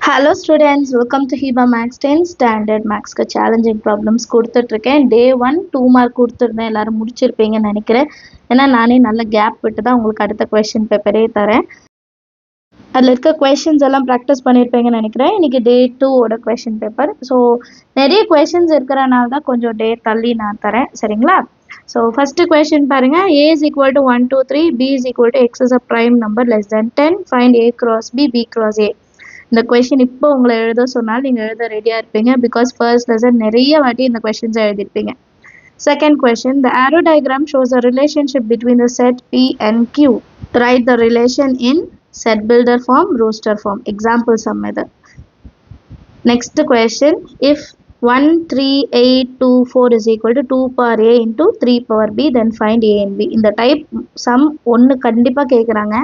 Hello students, welcome to Hiba Max 10 Standard Max challenging problems கொடுத்துட்ருக்கேன். Day 1 2 mark கொடுத்துருந்தேன். எல்லாரும் முடிச்சிருப்பீங்கன்னு நினைக்கிறேன். ஏன்னா நானே நல்ல கேப் விட்டு தான் உங்களுக்கு அடுத்த கொஸ்டின் பேப்பரே தரேன். அதில் இருக்க கொஸ்டின்ஸ் எல்லாம் ப்ராக்டிஸ் பண்ணியிருப்பீங்கன்னு நினைக்கிறேன். இன்னைக்கு Day 2 ஓட கொஸ்டின் பேப்பர். ஸோ நிறைய கொஸ்டின்ஸ் இருக்கிறனால தான் கொஞ்சம் டே தள்ளி நான் தரேன். சரிங்களா? ஸோ ஃபர்ஸ்ட் கொஸ்டின் பாருங்க. A is equal to 1 2 3, B is equal to x is a prime number less than 10. Find A cross B, B cross A. இந்த கொஸ்டின் இப்போ உங்களை எழுத சொன்னால் நீங்கள் எழுத ரெடியாக இருப்பீங்க. பிகாஸ் ஃபர்ஸ்ட் லெசன் நிறைய வாட்டி இந்த கொஸ்டின்ஸை எழுதிருப்பீங்க. Second question, the arrow diagram shows a relationship between the set P and Q. Write the relation in set builder form, roster form. Example sum இது. Next question, if 1 3 8 2 4 is equal to 2 power A into 3 power B, then find A and B. இந்த type some ஒன்று கண்டிப்பாக கேட்குறாங்க.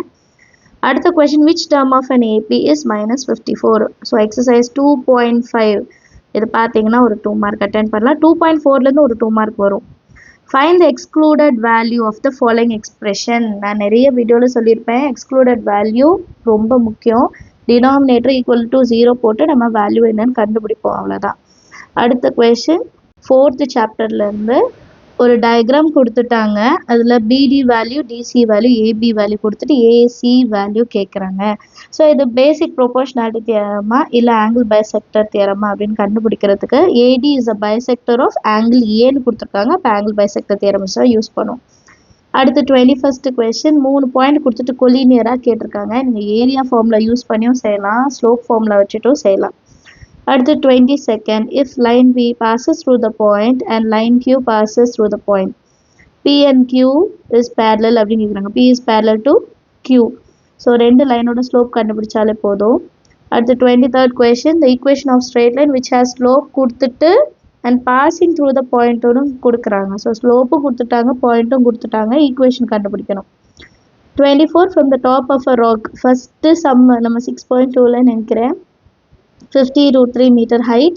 அடுத்த question, which term of an AP is minus 54? So exercise 2.5 இது பார்த்தீங்கன்னா ஒரு 2 mark attend பண்ணலாம். 2.4லேருந்து ஒரு 2 மார்க் வரும். Find the excluded value of the following expression. நான் நிறைய வீடியோவில் சொல்லியிருப்பேன், எக்ஸ்க்ளூடட் வேல்யூ ரொம்ப முக்கியம். டினாமினேட்டர் ஈக்குவல் டு 0 போட்டு நம்ம வேல்யூ என்னன்னு கண்டுபிடிப்போம், அவ்வளோதான். அடுத்த கொஸ்டின் 4th சாப்டர்லேருந்து ஒரு டயக்ராம் கொடுத்துட்டாங்க. அதில் BD value, DC value, AB value கொடுத்துட்டு ஏசி வேல்யூ கேட்குறாங்க. ஸோ இது பேசிக் ப்ரொபோர்ஷனாலிட்டி தியரமா இல்லை ஆங்கிள் பைசெக்டர் தியரமா அப்படின்னு கண்டுபிடிக்கிறதுக்கு AD is a bisector of angle ஏன்னு கொடுத்துருக்காங்க. இப்போ ஆங்கிள் பைசெக்டர் தியரம்ஸ் தான் யூஸ் பண்ணும். அடுத்து 21st கொஸ்டின், 3 பாயிண்ட் கொடுத்துட்டு கொலினியராக கேட்டிருக்காங்க. நீங்கள் ஏரியா ஃபார்மில் யூஸ் பண்ணியும் செய்யலாம், ஸ்லோப் ஃபார்மில் வச்சுட்டும் செய்யலாம். அடுத்து 22nd, if line B passes through the point and line Q passes through the point, P and Q is parallel அப்படின்னு கேட்குறாங்க. P is parallel to Q. So ரெண்டு லைனோட ஸ்லோப் கண்டுபிடிச்சாலே போதும். அடுத்து 23rd question, the equation of straight line which has slope கொடுத்துட்டு and passing through the point-டும் கொடுக்குறாங்க. So ஸ்லோப்பும் கொடுத்துட்டாங்க, பாயிண்ட்டும் கொடுத்துட்டாங்க, ஈக்குவேஷன் கண்டுபிடிக்கணும். 24, from the top of a rock. First some நம்ம 6.2ல நினைக்கிறேன். 50√3 meter height.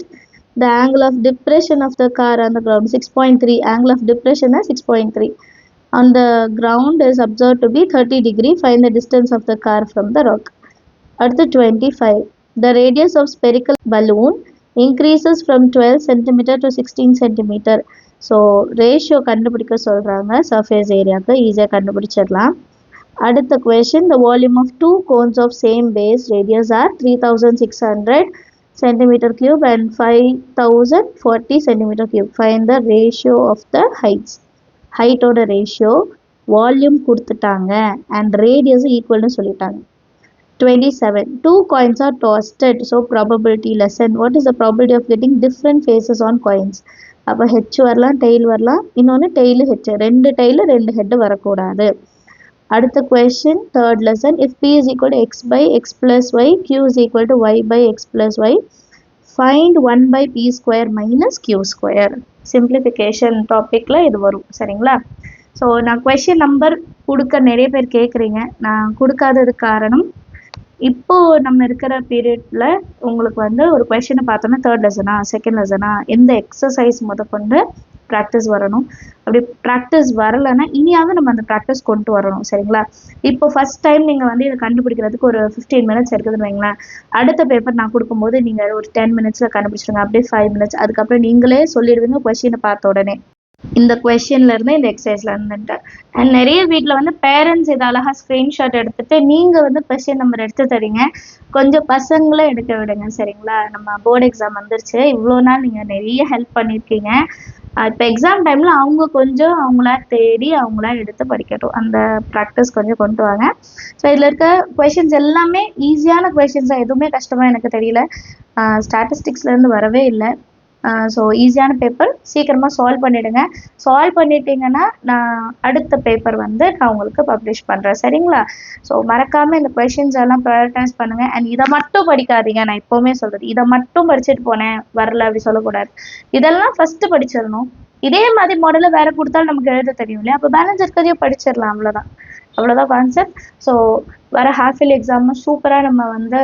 The angle of depression of the car on the ground 6.3. Angle of depression is 6.3. On the ground is observed to be 30 degree. Find the distance of the car from the rock. At the 25, the radius of spherical balloon increases from 12 cm to 16 cm. So ratio கண்டுபிடிக்க சொல்றாங்க. Surface area-க்கு ஈஸியாக கண்டுபிடிச்சிடலாம். அடுத்த question, the volume of two cones of same base radius are 3600 centimeter cube and 5040 centimeter cube. Find the ratio of the heights. Height ஓட ratio, volume கொடுத்துட்டாங்க and radius equal னு சொல்லிட்டாங்க. 27, two coins are tossed. So probability lesson. What is the probability of getting different faces on coins? அப்போ H வரலாம், tail வரலாம், இன்னொன்று tail H, ரெண்டு tail ரெண்டு ஹெட்டு வரக்கூடாது. அடுத்த question, third lesson, if p is equal to x by x plus y, q is equal to y by x plus y, find 1 by p square minus q square. Simplification டாப்பிக்கில் இது வரும். சரிங்களா? So நான் question number கொடுக்க நிறைய பேர் கேட்குறீங்க. நான் கொடுக்காததுக்கு காரணம், இப்போது நம்ம இருக்கிற பீரியடில் உங்களுக்கு வந்து ஒரு கொஸ்டினை பார்த்தோன்னா தேர்ட் லெசனா செகண்ட் லெசனா எந்த எக்ஸசைஸ் கொண்டு ப்ராக்டிஸ் வரணும். அப்படி ப்ராக்டிஸ் வரலைன்னா இனியாவது நம்ம அந்த ப்ராக்டிஸ் கொண்டு வரணும். சரிங்களா? இப்போ ஃபர்ஸ்ட் டைம் நீங்கள் வந்து இதை கண்டுபிடிக்கிறதுக்கு ஒரு 15 minutes இருக்குதுன்னு வைங்களேன். அடுத்த பேப்பர் நான் கொடுக்கும்போது நீங்கள் ஒரு 10 minutesல கண்டுபிடிச்சிடுங்க. அப்படியே 5 minutes, அதுக்கப்புறம் நீங்களே சொல்லிடுவீங்க கொஸ்டினை பார்த்த உடனே. இந்த கொஸ்டின்ல இருந்து இந்த எக்ஸசைஸ்ல இருந்துட்டு அண்ட் நிறைய வீட்டில் வந்து பேரண்ட்ஸ் இதை அழகா ஸ்க்ரீன்ஷாட் எடுத்துட்டு நீங்கள் வந்து கொஸ்டின் நம்பர் எடுத்து தரீங்க. கொஞ்சம் பசங்களே எடுக்க விடுங்க. சரிங்களா? நம்ம போர்டு எக்ஸாம் வந்துருச்சு. இவ்வளோ நாள் நீங்கள் நிறைய ஹெல்ப் பண்ணியிருக்கீங்க. இப்போ எக்ஸாம் டைமில் அவங்க கொஞ்சம் அவங்களா தேடி அவங்களா எடுத்து படிக்கட்டும். அந்த ப்ராக்டிஸ் கொஞ்சம் கொண்டு வாங்க. ஸோ இதில் இருக்க கொஷின்ஸ் எல்லாமே ஈஸியான கொஷின்ஸாக, எதுவுமே கஷ்டமாக எனக்கு தெரியல. ஸ்டாட்டிஸ்டிக்ஸ்லேருந்து வரவே இல்லை. ஸோ ஈஸியான பேப்பர், சீக்கிரமாக சால்வ் பண்ணிவிடுங்க. சால்வ் பண்ணிட்டீங்கன்னா நான் அடுத்த பேப்பர் வந்து நான் உங்களுக்கு பப்ளிஷ் பண்ணுறேன். சரிங்களா? ஸோ மறக்காமல் இந்த கொஷின்ஸ் எல்லாம் ப்ரையாரிட்டைஸ் பண்ணுங்கள். அண்ட் இதை மட்டும் படிக்காதீங்க. நான் எப்போவுமே சொல்கிறது, இதை மட்டும் படிச்சுட்டு போனேன் வரல அப்படி சொல்லக்கூடாது. இதெல்லாம் ஃபஸ்ட்டு படிச்சிடணும். இதே மாதிரி மாடலில் வேறு கொடுத்தாலும் நமக்கு எழுத தெரியும் இல்லையா? அப்போ பேலன்ஸ் இருக்கிறதையும் படிச்சிடலாம். அவ்வளோதான் கான்செப்ட். ஸோ வர ஹாஃப் இயர்லி எக்ஸாமும் சூப்பராக நம்ம வந்து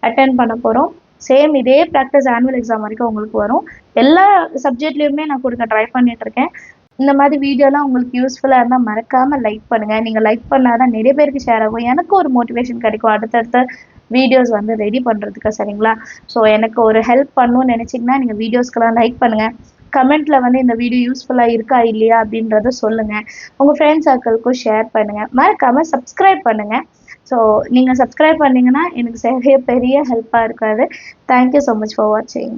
அட்டென்ட் பண்ண போகிறோம். சேம் இதே ப்ராக்டிஸ் ஆனுவல் எக்ஸாம் வரைக்கும் உங்களுக்கு வரும். எல்லா சப்ஜெக்ட்லேயுமே நான் கொடுக்க ட்ரை பண்ணிகிட்ருக்கேன். இந்த மாதிரி வீடியோலாம் உங்களுக்கு யூஸ்ஃபுல்லாக இருந்தால் மறக்காமல் லைக் பண்ணுங்கள். நீங்கள் லைக் பண்ணால் தான் நிறைய பேருக்கு ஷேர் ஆகும். எனக்கு ஒரு மோட்டிவேஷன் கிடைக்கும் அடுத்தடுத்த வீடியோஸ் வந்து ரெடி பண்ணுறதுக்கு. சரிங்களா? ஸோ எனக்கு ஒரு ஹெல்ப் பண்ணணும்னு நினச்சிங்கன்னா நீங்கள் வீடியோஸ்க்கெல்லாம் லைக் பண்ணுங்கள். கமெண்ட்டில் வந்து இந்த வீடியோ யூஸ்ஃபுல்லாக இருக்கா இல்லையா அப்படின்றத சொல்லுங்கள். உங்கள் ஃப்ரெண்ட்ஸ் சர்க்கிள்க்கும் ஷேர் பண்ணுங்கள். மறக்காமல் சப்ஸ்கிரைப் பண்ணுங்கள். ஸோ நீங்கள் சப்ஸ்கிரைப் பண்ணீங்கன்னா எனக்கு பெரிய ஹெல்ப்பாக இருக்காது. தேங்க்யூ ஸோ மச் ஃபார் வாட்சிங்.